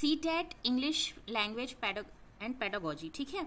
CTET English language and pedagogy, ठीक है,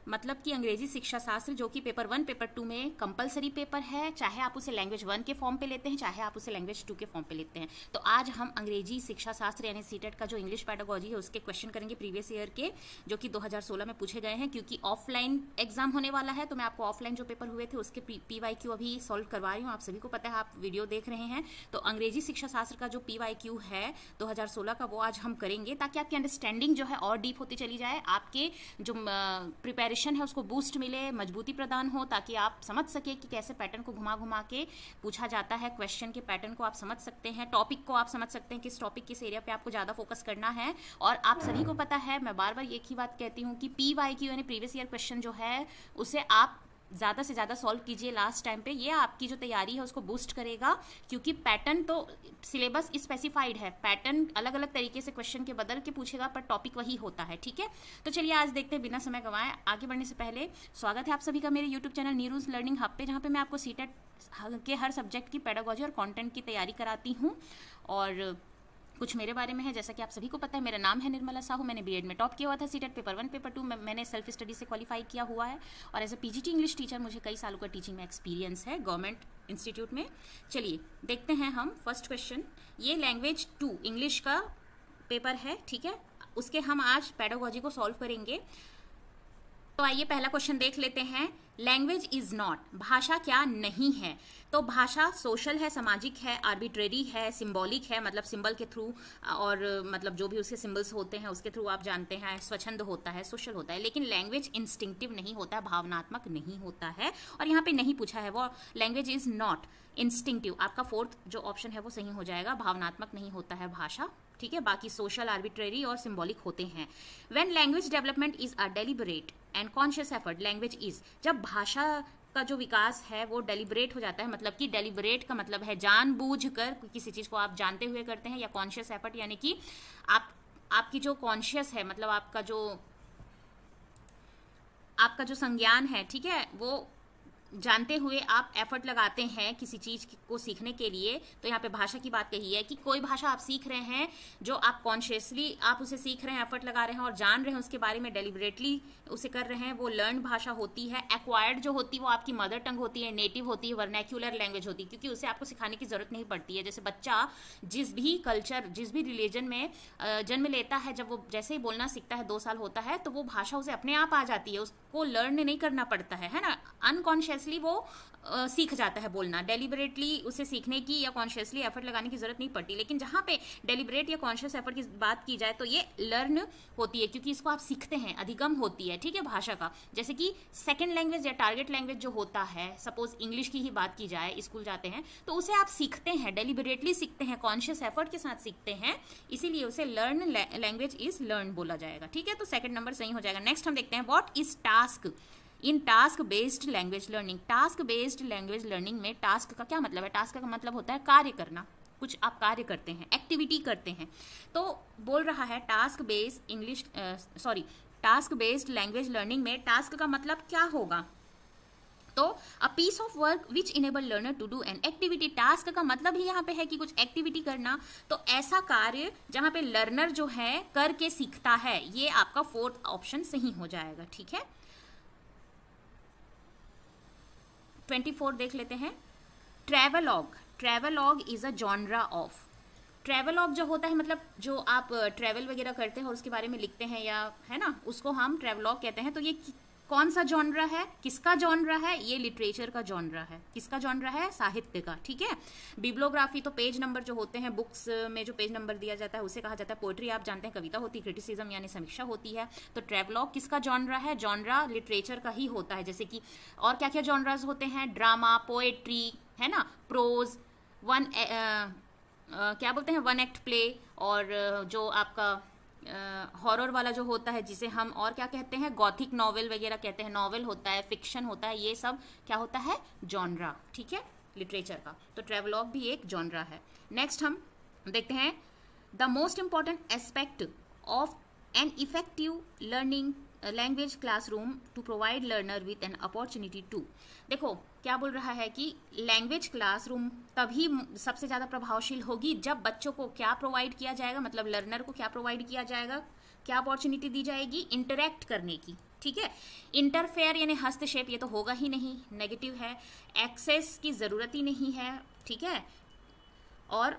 मतलब कि अंग्रेजी शिक्षा शास्त्र, जो कि पेपर 1 पेपर 2 में कंपलसरी पेपर है, चाहे आप उसे लैंग्वेज 1 के फॉर्म पे लेते हैं, चाहे आप उसे लैंग्वेज 2 के फॉर्म पे लेते हैं। तो आज हम अंग्रेजी शिक्षा शास्त्र यानी सीटेट का जो इंग्लिश पेडागोजी है उसके क्वेश्चन करेंगे प्रीवियस ईयर के, जो कि 2016 में पूछे गए हैं। क्योंकि ऑफलाइन एग्जाम होने वाला है तो मैं आपको ऑफलाइन जो पेपर हुए थे उसके PYQ अभी सॉल्व करवा रही हूँ। आप सभी को पता है, आप वीडियो देख रहे हैं। तो अंग्रेजी शिक्षा शास्त्र का जो PYQ है 2016 का, वो आज हम करेंगे ताकि आपकी अंडरस्टैंडिंग जो है और डीप होती चली जाए, आपके जो प्रिपरेशन है उसको बूस्ट मिले, मजबूती प्रदान हो, ताकि आप समझ सके कि कैसे पैटर्न को घुमा घुमा के पूछा जाता है। क्वेश्चन के पैटर्न को आप समझ सकते हैं, टॉपिक को आप समझ सकते हैं, किस टॉपिक किस एरिया पे आपको ज़्यादा फोकस करना है। और आप सभी को पता है, मैं बार बार एक ही बात कहती हूँ कि PYQ यानी प्रीवियस ईयर क्वेश्चन जो है उसे आप ज़्यादा से ज़्यादा सॉल्व कीजिए लास्ट टाइम पे। ये आपकी जो तैयारी है उसको बूस्ट करेगा, क्योंकि पैटर्न तो सिलेबस स्पेसिफाइड है, पैटर्न अलग अलग तरीके से क्वेश्चन के बदल के पूछेगा पर टॉपिक वही होता है, ठीक है। तो चलिए आज देखते हैं बिना समय गंवाए। आगे बढ़ने से पहले स्वागत है आप सभी का मेरे यूट्यूब चैनल नीरूज लर्निंग हब पे, जहाँ पे मैं आपको सीटेट के हर सब्जेक्ट की पेडागोजी और कॉन्टेंट की तैयारी कराती हूँ। और कुछ मेरे बारे में है, जैसा कि आप सभी को पता है, मेरा नाम है निर्मला साहू। मैंने बीएड में टॉप किया हुआ था, सीटेट पेपर 1 पेपर 2 में मैंने सेल्फ स्टडी से क्वालिफाई किया हुआ है। और as a PGT English teacher मुझे कई सालों का टीचिंग में एक्सपीरियंस है गवर्नमेंट इंस्टीट्यूट में। चलिए देखते हैं हम फर्स्ट क्वेश्चन। ये लैंग्वेज 2 इंग्लिश का पेपर है, ठीक है, उसके हम आज पेडागोजी को सॉल्व करेंगे। तो आइए पहला क्वेश्चन देख लेते हैं। लैंग्वेज इज नॉट, भाषा क्या नहीं है। तो भाषा सोशल है, सामाजिक है, आर्बिट्रेरी है, सिंबॉलिक है, मतलब सिंबल के थ्रू, और मतलब जो भी उसके सिंबल्स होते हैं उसके थ्रू आप जानते हैं, स्वच्छंद होता है, सोशल होता है। लेकिन लैंग्वेज इंस्टिंक्टिव नहीं होता है, भावनात्मक नहीं होता है। और यहाँ पे नहीं पूछा है वो, लैंग्वेज इज नॉट इंस्टिंक्टिव। आपका फोर्थ जो ऑप्शन है वो सही हो जाएगा, भावनात्मक नहीं होता है भाषा, ठीक है। बाकी सोशल, आर्बिट्रेरी और सिंबॉलिक होते हैं। When language development is a deliberate and conscious effort, language is, जब भाषा का जो विकास है वो डेलिबरेट हो जाता है, मतलब कि डेलिबरेट का मतलब है जानबूझकर किसी चीज को आप जानते हुए करते हैं, या कॉन्शियस एफर्ट यानी कि आपकी जो कॉन्शियस है, मतलब आपका जो संज्ञान है, ठीक है, वो जानते हुए आप एफर्ट लगाते हैं किसी चीज को सीखने के लिए। तो यहाँ पे भाषा की बात कही है कि कोई भाषा आप सीख रहे हैं जो आप कॉन्शियसली आप उसे सीख रहे हैं, एफर्ट लगा रहे हैं और जान रहे हैं उसके बारे में, डेलिबरेटली उसे कर रहे हैं, वो लर्न भाषा होती है। एक्वायर्ड जो होती है वो आपकी मदर टंग होती है, नेटिव होती है, वर्नैक्युलर लैंग्वेज होती है, क्योंकि उसे आपको सिखाने की जरूरत नहीं पड़ती है। जैसे बच्चा जिस भी कल्चर, जिस भी रिलीजन में जन्म लेता है, जब वो जैसे ही बोलना सीखता है, 2 साल होता है, तो वो भाषा उसे अपने आप आ जाती है, उसको लर्न नहीं करना पड़ता है ना। अनकॉन्शियसली वो सीख जाता है बोलना, डेलिबरेटली उसे सीखने की या कॉन्शियसली एफर्ट लगाने की जरूरत नहीं पड़ती। लेकिन जहां पे डेलिबरेट या कॉन्शियस एफर्ट की बात की जाए तो ये लर्न होती है, क्योंकि इसको आप सीखते हैं, अधिगम होती है, ठीक है, भाषा का। जैसे कि सेकंड लैंग्वेज या टारगेट लैंग्वेज जो होता है, सपोज इंग्लिश की ही बात की जाए, स्कूल जाते हैं तो उसे आप सीखते हैं, डेलिबरेटली सीखते हैं, कॉन्शियस एफर्ट के साथ सीखते हैं, इसीलिए उसे लर्न, लैंग्वेज इज लर्न बोला जाएगा, ठीक है। तो सेकंड नंबर सही हो जाएगा। नेक्स्ट हम देखते हैं, what is task in task based language learning. Task based language learning में टास्क का क्या मतलब है? टास्क का मतलब होता है कार्य करना, कुछ आप कार्य करते हैं, एक्टिविटी करते हैं। तो बोल रहा है task based English task based language learning में टास्क का मतलब क्या होगा? तो a piece of work which enable learner to do an activity. Task का मतलब ही यहाँ पे है कि कुछ एक्टिविटी करना, तो ऐसा कार्य जहाँ पे लर्नर जो है करके सीखता है, ये आपका फोर्थ ऑप्शन सही हो जाएगा, ठीक है। 24 देख लेते हैं। Travelogue, travelogue is a genre of. Travelogue जो होता है, मतलब जो आप ट्रैवल वगैरह करते हैं और उसके बारे में लिखते हैं, या है ना, उसको हम ट्रैवलॉग कहते हैं। तो ये कौन सा जॉनरा है, किसका जॉनरा है? ये लिटरेचर का जॉनरा है। किसका जॉनरा है? साहित्य का, ठीक है। बिब्लोग्राफी तो पेज नंबर जो होते हैं, बुक्स में जो पेज नंबर दिया जाता है उसे कहा जाता है। पोएट्री आप जानते हैं कविता होती है, क्रिटिसिज्म यानी समीक्षा होती है। तो ट्रैवलॉग किसका जॉनरा है? जॉनरा लिटरेचर का ही होता है। जैसे कि और क्या क्या जॉनराज होते हैं? ड्रामा, पोएट्री, है ना, प्रोज, क्या बोलते हैं, 1 एक्ट प्ले, और जो आपका हॉरर वाला जो होता है, जिसे हम और क्या कहते हैं, गॉथिक नॉवेल वगैरह कहते हैं, नॉवेल होता है, फिक्शन होता है, ये सब क्या होता है? जॉनरा, ठीक है, लिटरेचर का। तो ट्रैवलॉग भी एक जॉनरा है। नेक्स्ट हम देखते हैं, the most important aspect of an effective learning language classroom to provide learner with an opportunity to. देखो क्या बोल रहा है कि लैंग्वेज क्लासरूम तभी सबसे ज़्यादा प्रभावशील होगी जब बच्चों को क्या प्रोवाइड किया जाएगा, मतलब लर्नर को क्या प्रोवाइड किया जाएगा, क्या अपॉर्चुनिटी दी जाएगी, इंटरेक्ट करने की। ठीक है, इंटरफेयर यानी हस्तक्षेप ये तो होगा ही नहीं, नेगेटिव है। एक्सेस की ज़रूरत ही नहीं है, ठीक है। और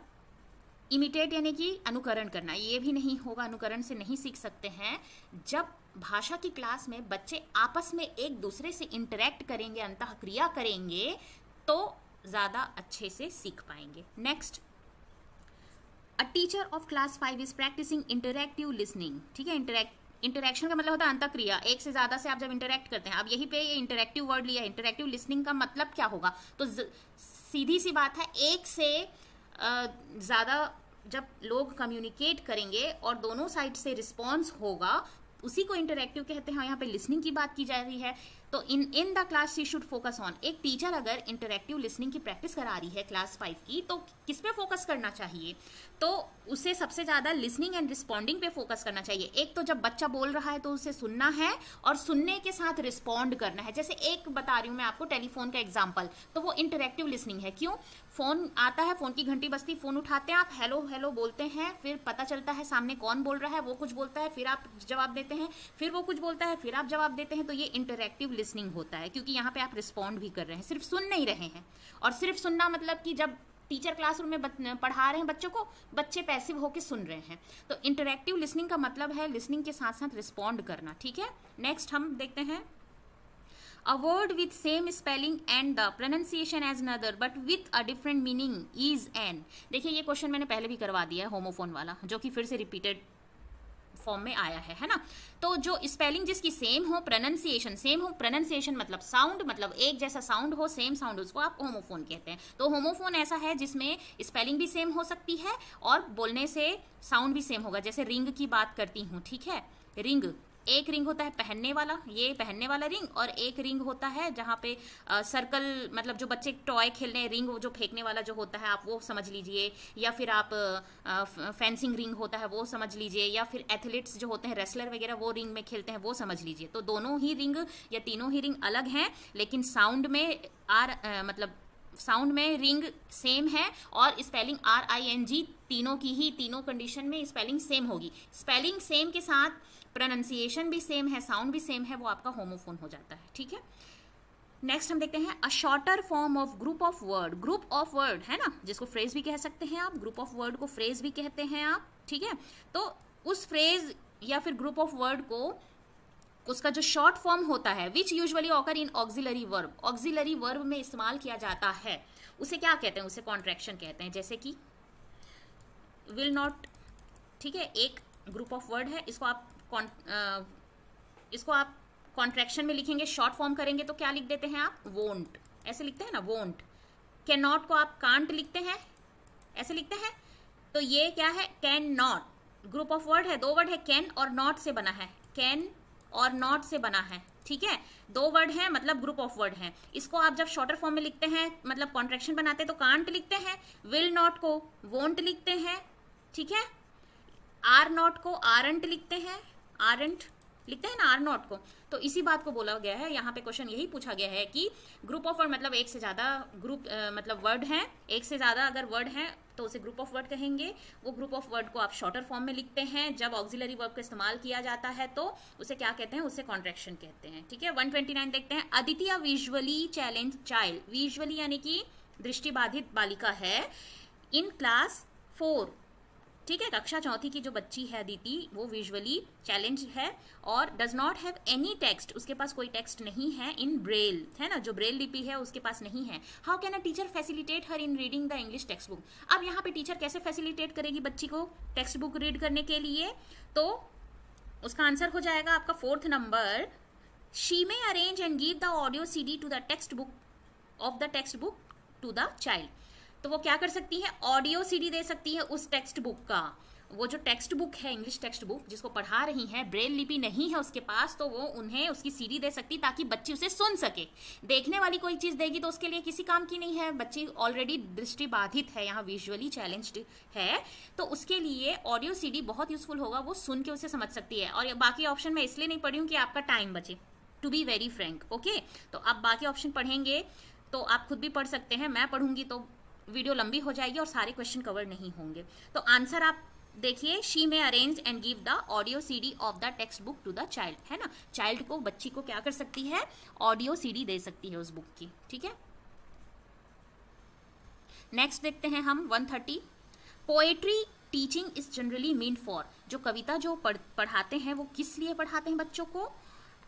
इमिटेट यानी कि अनुकरण करना, ये भी नहीं होगा, अनुकरण से नहीं सीख सकते हैं। जब भाषा की क्लास में बच्चे आपस में एक दूसरे से इंटरेक्ट करेंगे, अंतःक्रिया करेंगे, तो ज़्यादा अच्छे से सीख पाएंगे। Next, a teacher of class 5 is practising interactive listening. ठीक है, इंटरेक्शन का मतलब होता है अंतःक्रिया, एक से ज़्यादा से आप जब इंटरेक्ट करते हैं। अब यही पे ये इंटरेक्टिव वर्ड लिया है, इंटरेक्टिव लिसनिंग का मतलब क्या होगा, तो सीधी सी बात है, एक से ज़्यादा जब लोग कम्युनिकेट करेंगे और दोनों साइड से रिस्पॉन्स होगा, उसी को इंटरेक्टिव कहते हैं। यहाँ पे लिसनिंग की बात की जा रही है। तो in the class she should focus on, एक टीचर अगर इंटरेक्टिव लिसनिंग की प्रैक्टिस करा रही है क्लास 5 की, तो किस पे फोकस करना चाहिए, तो उसे सबसे ज़्यादा लिसनिंग एंड रिस्पॉन्डिंग पे फोकस करना चाहिए। एक तो जब बच्चा बोल रहा है तो उसे सुनना है और सुनने के साथ रिस्पॉन्ड करना है। जैसे एक बता रही हूँ मैं आपको टेलीफोन का एग्जाम्पल, तो वो इंटरेक्टिव लिसनिंग है। क्यों, फोन आता है, फोन की घंटी बजती, फोन उठाते हैं आप, हेलो हेलो बोलते हैं, फिर पता चलता है सामने कौन बोल रहा है, वो कुछ बोलता है, फिर आप जवाब देते हैं, फिर वो कुछ बोलता है, फिर आप जवाब देते हैं। तो ये इंटरेक्टिव लिसनिंग होता है, क्योंकि यहाँ पे आप रिस्पॉन्ड भी कर रहे हैं, सिर्फ सुन नहीं रहे हैं। और सिर्फ सुनना मतलब कि जब टीचर क्लासरूम में पढ़ा रहे हैं बच्चों को, बच्चे पैसिव होकर सुन रहे हैं। तो इंटरेक्टिव लिसनिंग का मतलब है लिसनिंग के साथ साथ रिस्पॉन्ड करना। ठीक है, नेक्स्ट हम देखते हैं, a word with same spelling and the pronunciation as another but with a different meaning is an। देखिए ये क्वेश्चन मैंने पहले भी करवा दिया है, होमोफोन वाला, जो कि फिर से रिपीटेड फॉर्म में आया है ना। तो जो स्पेलिंग जिसकी सेम हो, प्रोनाउंसिएशन सेम हो, प्रोनाउंसिएशन मतलब साउंड, मतलब एक जैसा साउंड हो, सेम साउंड, उसको आप होमोफोन कहते हैं। तो होमोफोन ऐसा है जिसमें स्पेलिंग भी सेम हो सकती है और बोलने से साउंड भी सेम होगा। जैसे रिंग की बात करती हूँ, ठीक है, रिंग, एक रिंग होता है पहनने वाला, ये पहनने वाला रिंग, और एक रिंग होता है जहाँ पे सर्कल, मतलब जो बच्चे टॉय खेलने, रिंग जो फेंकने वाला जो होता है, आप वो समझ लीजिए, या फिर आप फेंसिंग रिंग होता है वो समझ लीजिए, या फिर एथलीट्स जो होते हैं, रेसलर वगैरह, वो रिंग में खेलते हैं, वो समझ लीजिए। तो दोनों ही रिंग या तीनों ही रिंग अलग हैं, लेकिन साउंड में मतलब साउंड में रिंग सेम है और स्पेलिंग RING, तीनों की ही, तीनों कंडीशन में स्पेलिंग सेम होगी। स्पेलिंग सेम के साथ प्रोनाउंसिएशन भी सेम है, साउंड भी सेम है, वो आपका होमोफोन हो जाता है। ठीक है, नेक्स्ट हम देखते हैं, a shorter form of group of word. Group of word है ना, जिसको फ्रेज भी कह सकते हैं आप, ग्रुप ऑफ वर्ड को फ्रेज भी कहते हैं आप। ठीक है, तो उस फ्रेज या फिर ग्रुप ऑफ वर्ड को, उसका जो शॉर्ट फॉर्म होता है, विच usually occur in auxiliary verb, auxiliary verb में इस्तेमाल किया जाता है, उसे क्या कहते हैं, उसे कॉन्ट्रैक्शन कहते हैं। जैसे कि विल नॉट, ठीक है, एक ग्रुप ऑफ वर्ड है, इसको आप कॉन्ट्रैक्शन में लिखेंगे, शॉर्ट फॉर्म करेंगे तो क्या लिख देते हैं आप, वोंट, ऐसे लिखते हैं ना, वोंट। कैन नॉट को आप कांट लिखते हैं, ऐसे लिखते हैं। तो ये क्या है, can not, group of word है, दो वर्ड है, कैन और नॉट से बना है, कैन और नॉट से बना है। ठीक है, दो वर्ड हैं मतलब ग्रुप ऑफ वर्ड हैं। इसको आप जब शॉर्टर फॉर्म में लिखते हैं, मतलब कॉन्ट्रैक्शन बनाते हैं, तो कांट लिखते हैं, विल नॉट को वोंट लिखते हैं। ठीक है, आर नॉट को आरंट लिखते हैं, आरंट लिखते हैं ना, आर नॉट को। तो इसी बात को बोला गया है यहाँ पे, क्वेश्चन यही पूछा गया है कि ग्रुप ऑफ वर्ड मतलब एक से ज़्यादा ग्रुप, मतलब वर्ड हैं, एक से ज़्यादा अगर वर्ड हैं तो उसे ग्रुप ऑफ वर्ड कहेंगे। वो ग्रुप ऑफ वर्ड को आप शॉर्टर फॉर्म में लिखते हैं, जब ऑक्सिलरी वर्ब का इस्तेमाल किया जाता है तो उसे क्या कहते हैं, उसे कॉन्ट्रैक्शन कहते हैं। ठीक है, 129 देखते हैं, Aditi visually challenge child. Visually यानी कि दृष्टिबाधित बालिका है, इन क्लास 4, ठीक है, कक्षा 4 की जो बच्ची है अदिति, वो विजुअली चैलेंज है और does not have any text, उसके पास कोई टेक्स्ट नहीं है, इन ब्रेल, है ना, जो ब्रेल लिपि है उसके पास नहीं है। How can a teacher facilitate her in reading the English text book. अब यहाँ पे टीचर कैसे फैसिलिटेट करेगी बच्ची को टेक्स्ट बुक रीड करने के लिए, तो उसका आंसर हो जाएगा आपका 4th नंबर, she may arrange and give the audio CD to the text book of the text book to the child. तो वो क्या कर सकती है, ऑडियो CD दे सकती है उस टेक्स्ट बुक का, वो जो टेक्स्ट बुक है, इंग्लिश टेक्स्ट बुक जिसको पढ़ा रही हैं, ब्रेल लिपि नहीं है उसके पास, तो वो उन्हें उसकी सीडी दे सकती ताकि बच्ची उसे सुन सके। देखने वाली कोई चीज़ देगी तो उसके लिए किसी काम की नहीं है, बच्ची ऑलरेडी दृष्टि बाधित है, यहाँ विजुअली चैलेंज्ड है, तो उसके लिए ऑडियो सीडी बहुत यूजफुल होगा, वो सुन के उसे समझ सकती है। और बाकी ऑप्शन मैं इसलिए नहीं पढ़ी हूँ कि आपका टाइम बचे, to be very frank, okay. तो आप बाकी ऑप्शन पढ़ेंगे तो आप खुद भी पढ़ सकते हैं, मैं पढ़ूंगी तो वीडियो लंबी हो जाएगी और सारे क्वेश्चन कवर नहीं होंगे। तो आंसर आप देखिए, she may arrange and give the audio CD of the text book to the child, है ना। चाइल्ड को, बच्ची को क्या कर सकती है, ऑडियो सीडी दे सकती है उस बुक की, ठीक है। नेक्स्ट देखते हैं हम 130। Poetry teaching is generally mean for, जो कविता जो पढ़ाते हैं वो किस लिए पढ़ाते हैं बच्चों को,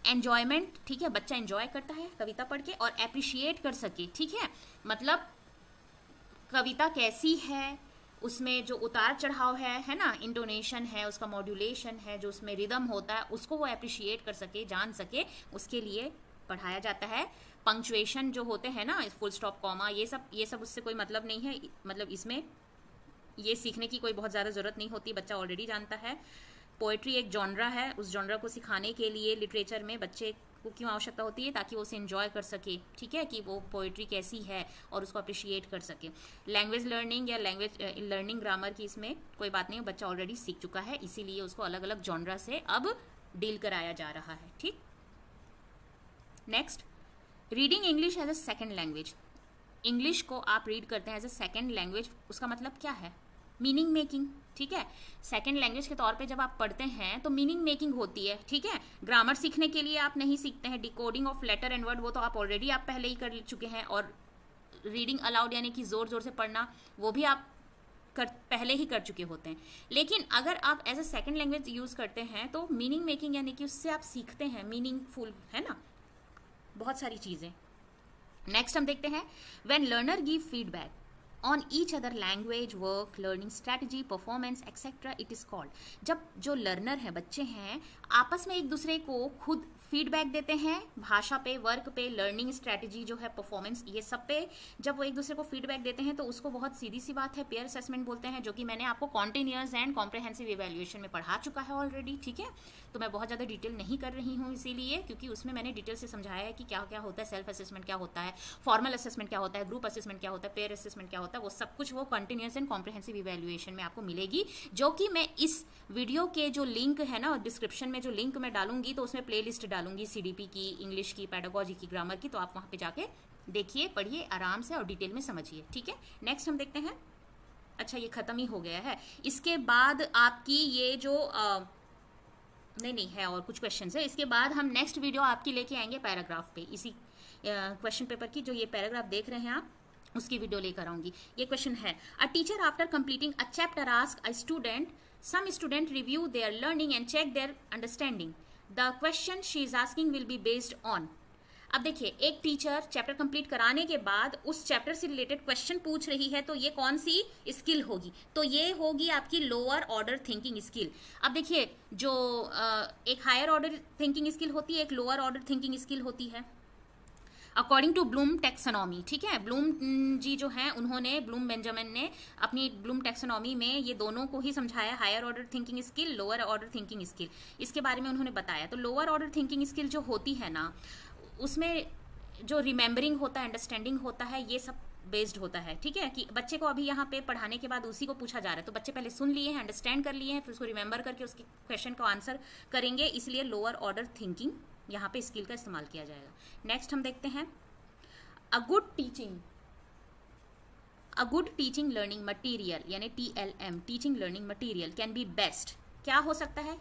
एंजॉयमेंट, ठीक है, बच्चा एंजॉय करता है कविता पढ़ के और एप्रिशिएट कर सके, ठीक है, मतलब कविता कैसी है, उसमें जो उतार चढ़ाव है ना, इंटोनेशन है, उसका मॉड्यूलेशन है, जो उसमें रिदम होता है, उसको वो एप्रिशिएट कर सके, जान सके, उसके लिए पढ़ाया जाता है। पंक्चुएशन जो होते हैं ना, फुल स्टॉप, कॉमा, ये सब उससे कोई मतलब नहीं है, मतलब इसमें ये सीखने की कोई बहुत ज़्यादा ज़रूरत नहीं होती, बच्चा ऑलरेडी जानता है। पोएट्री एक जॉनरा है, उस जॉनरा को सिखाने के लिए लिटरेचर में बच्चे को क्यों आवश्यकता होती है, ताकि वो उसे एंजॉय कर सके, ठीक है, कि वो पोएट्री कैसी है और उसको अप्रिशिएट कर सके। लैंग्वेज लर्निंग या लैंग्वेज लर्निंग ग्रामर की इसमें कोई बात नहीं है, बच्चा ऑलरेडी सीख चुका है, इसीलिए उसको अलग अलग जॉनरा से अब डील कराया जा रहा है, ठीक। Next, reading English as a second language. English को आप रीड करते हैं एज अ सेकेंड लैंग्वेज, उसका मतलब क्या है, मीनिंग मेकिंग, ठीक है। सेकेंड लैंग्वेज के तौर पे जब आप पढ़ते हैं तो मीनिंग मेकिंग होती है, ठीक है। ग्रामर सीखने के लिए आप नहीं सीखते हैं, decoding of letter and word वो तो आप ऑलरेडी आप पहले ही कर चुके हैं, और रीडिंग अलाउड यानी कि जोर जोर से पढ़ना वो भी आप पहले ही कर चुके होते हैं। लेकिन अगर आप as a second language use करते हैं तो मीनिंग मेकिंग यानी कि उससे आप सीखते हैं, मीनिंगफुल, है ना, बहुत सारी चीजें। नेक्स्ट हम देखते हैं, when learner give feedback on each other language, work, learning strategy, performance etcetera, it is called. जब जो लर्नर है, बच्चे हैं, आपस में एक दूसरे को खुद फीडबैक देते हैं, भाषा पे, वर्क पे, लर्निंग स्ट्रैटेजी जो है, परफॉर्मेंस, ये सब पे जब वो एक दूसरे को फीडबैक देते हैं तो उसको बहुत सीधी सी बात है पेयर असेसमेंट बोलते हैं, जो कि मैंने आपको कॉन्टिन्यूअस एंड कॉम्प्रिहेंसिव इवैल्यूएशन में पढ़ा चुका है ऑलरेडी, ठीक है। तो मैं बहुत ज़्यादा डिटेल नहीं कर रही हूँ इसीलिए, क्योंकि उसमें मैंने डिटेल से समझाया है कि क्या क्या होता है, सेल्फ असेसमेंट क्या होता है, फॉर्मल असेसमेंट क्या होता है, ग्रुप असेसमेंट क्या होता है, पेयर असेसमेंट क्या होता है, वो सब कुछ वो कंटिन्यूअस एंड कॉम्प्रिहेंसिव इवैल्यूएशन में आपको मिलेगी, जो कि मैं इस वीडियो के जो लिंक है ना, डिस्क्रिप्शन में जो लिंक मैं डालूंगी तो उसमें प्ले लिस्ट डालूंगी, CDP की, इंग्लिश की, पेडागोजी की, ग्रामर की, तो आप वहाँ पे जाके देखिए, पढ़िए आराम से और डिटेल में समझिए, ठीक है। नेक्स्ट हम देखते हैं, अच्छा ये खत्म ही हो गया है, इसके बाद आपकी ये जो नहीं है और कुछ क्वेश्चन है, इसके बाद हम नेक्स्ट वीडियो आपकी लेके आएंगे पैराग्राफ पे, इसी क्वेश्चन पेपर की जो ये पैराग्राफ देख रहे हैं आप, उसकी वीडियो लेकर आऊंगी। ये क्वेश्चन है, a teacher after completing a chapter ask a student, some student review their learning and check their understanding, the question she is asking will be based on. अब देखिए, एक टीचर चैप्टर कंप्लीट कराने के बाद उस chapter से related question पूछ रही है, तो ये कौन सी स्किल होगी, तो ये होगी आपकी लोअर ऑर्डर थिंकिंग स्किल। अब देखिए, जो एक हायर ऑर्डर थिंकिंग स्किल होती है, एक लोअर ऑर्डर थिंकिंग स्किल होती है, अकॉर्डिंग टू ब्लूम टेक्सोनॉमी, ठीक है। ब्लूम जी जो हैं, उन्होंने, ब्लूम बेंजामिन ने अपनी ब्लूम टेक्सोनॉमी में ये दोनों को ही समझाया, higher order thinking skill, lower order thinking skill, इसके बारे में उन्होंने बताया। तो लोअर ऑर्डर थिंकिंग स्किल जो होती है ना, उसमें जो रिमेंबरिंग होता है, अंडरस्टैंडिंग होता है, ये सब बेस्ड होता है, ठीक है। कि बच्चे को अभी यहाँ पे पढ़ाने के बाद उसी को पूछा जा रहा है, तो बच्चे पहले सुन लिए हैं, अंडरस्टैंड कर लिए हैं, फिर उसको रिमेंबर करके उसके क्वेश्चन का आंसर करेंगे, इसलिए लोअर ऑर्डर थिंकिंग यहाँ पे स्किल का इस्तेमाल किया जाएगा। नेक्स्ट हम देखते हैं, a good teaching learning material यानी TLM, teaching learning material can be best. क्या हो सकता है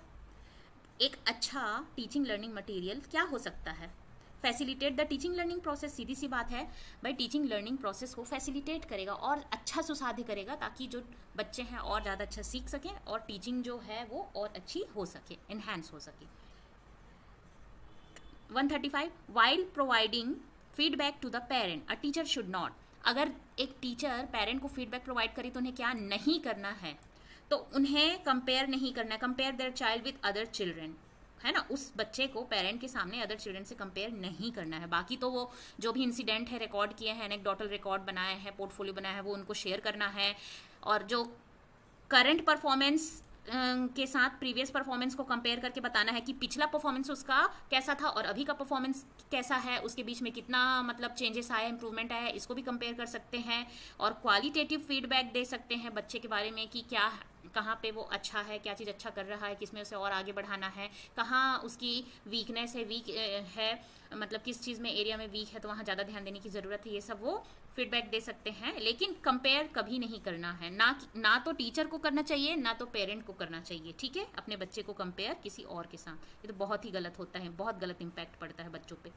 एक अच्छा टीचिंग लर्निंग मटीरियल, क्या हो सकता है, facilitate the teaching learning process. सीधी सी बात है भाई, टीचिंग लर्निंग प्रोसेस को फैसिलिटेट करेगा और अच्छा सुसाध्य करेगा, ताकि जो बच्चे हैं और ज़्यादा अच्छा सीख सकें और टीचिंग जो है वो और अच्छी हो सके, एनहांस हो सके। 135, while providing feedback to the parent a teacher should not. अगर एक टीचर पेरेंट को फीडबैक प्रोवाइड करे तो उन्हें क्या नहीं करना है, तो उन्हें कंपेयर नहीं करना है, compare their child with other children, है ना। उस बच्चे को पेरेंट के सामने अदर चिल्ड्रन से कंपेयर नहीं करना है। बाकी तो वो जो भी इंसिडेंट है रिकॉर्ड किए हैं, एनेक्डोटल रिकॉर्ड बनाए हैं, पोर्टफोलियो बनाया है, वो उनको शेयर करना है। और जो करंट परफॉर्मेंस के साथ प्रीवियस परफॉर्मेंस को कंपेयर करके बताना है कि पिछला परफॉर्मेंस उसका कैसा था और अभी का परफॉर्मेंस कैसा है, उसके बीच में कितना मतलब चेंजेस आया, इंप्रूवमेंट आया, इसको भी कंपेयर कर सकते हैं। और क्वालिटेटिव फीडबैक दे सकते हैं बच्चे के बारे में कि क्या कहाँ पे वो अच्छा है, क्या चीज़ अच्छा कर रहा है, किसमें उसे और आगे बढ़ाना है, कहाँ उसकी वीकनेस है, वीक है, मतलब किस चीज़ में एरिया में वीक है तो वहाँ ज़्यादा ध्यान देने की ज़रूरत है, ये सब वो फीडबैक दे सकते हैं। लेकिन कंपेयर कभी नहीं करना है, ना तो टीचर को करना चाहिए ना तो पेरेंट को करना चाहिए, ठीक है, अपने बच्चे को कंपेयर किसी और के साथ, ये तो बहुत ही गलत होता है, बहुत गलत इम्पैक्ट पड़ता है बच्चों पे,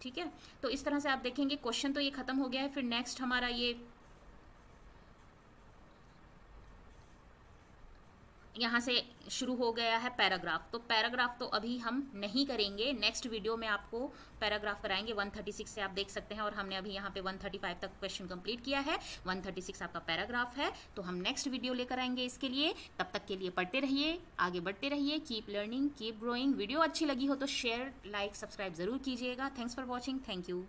ठीक है। तो इस तरह से आप देखेंगे क्वेश्चन तो ये खत्म हो गया है। फिर नेक्स्ट हमारा ये यहाँ से शुरू हो गया है पैराग्राफ। तो पैराग्राफ तो अभी हम नहीं करेंगे, नेक्स्ट वीडियो में आपको पैराग्राफ कराएंगे 136 से, आप देख सकते हैं। और हमने अभी यहाँ पे 135 तक क्वेश्चन कंप्लीट किया है, 136 आपका पैराग्राफ है। तो हम नेक्स्ट वीडियो लेकर आएंगे इसके लिए। तब तक के लिए पढ़ते रहिए, आगे बढ़ते रहिए, keep learning, keep growing. Video अच्छी लगी हो तो शेयर, लाइक, सब्सक्राइब जरूर कीजिएगा। Thanks for watching, thank you.